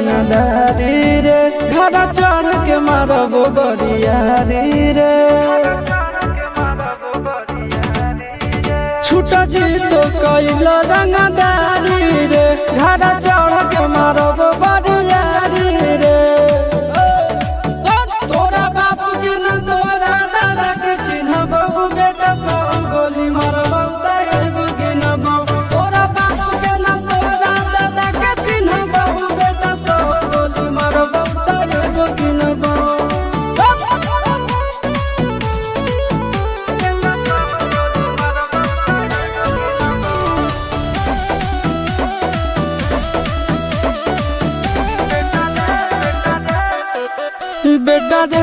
रंगदारी रे घर चढ़ के मारब बरियारी रे छूट जी तो कैल रंगदारी रे घर चढ़ के मारब बरियारी रे तोरा बाप के न तोरा दादा के चिन्हबौ बेटा सब गोली मारबौ तैगो गिनबौ तोरा बाप के न तोरा दादा के चिन्हबौ बेटा सब गोली मारबौ तैगो गिनबौ बेटा रे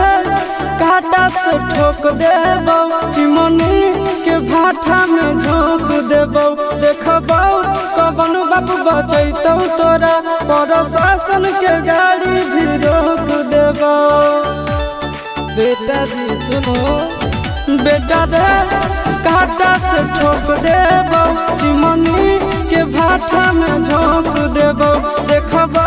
काटा से ठोक देबौ चिमनी के भाटा में झोंक देबौ देखबौ कवन बाप बचैतौ तोरा प्रशासन के गाड़ी भी रोक देबौ बेटा जी सुनो बेटा रे काटा से ठोक देबौ चिमनी के भाटा में झोंक देबौ देखबौ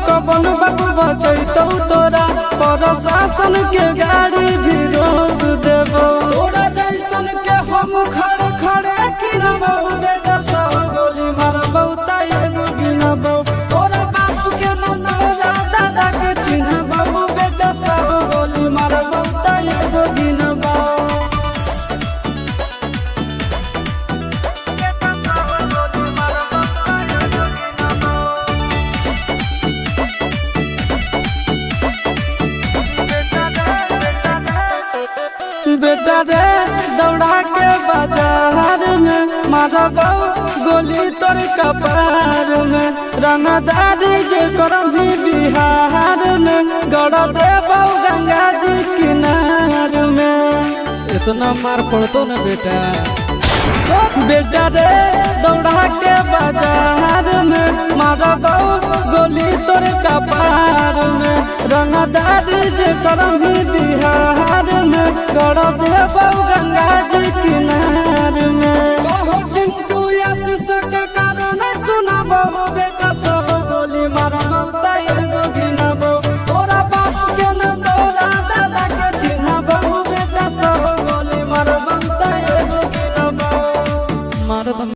कवन बाप बचैतौ तोरा प्रशासन के गाड़ी भी रोक देबौ तोरा जैसन के हम खड़े खड़े गिनबौ बेटा सब गोली मारबौ तैगो गिनबौ तोरा बाप के न तोरा दादा के चिन्हबौ बेटा सब गोली मारबौ तैगो गिनबौ बेटा रे दौड़ा के बाजार में मारबौ गोली तोर कपार में रंगदारी जे करबी बिहार में गड़ देबौ गंगा जी किनार में इतना मार पड़तो ना बेटा बेटा रे दौड़ा के बाजार में मारबौ गोली तोर कपार में रंगदारी जे करबी बिहार में गड़ देबौ गंगा जी किनार में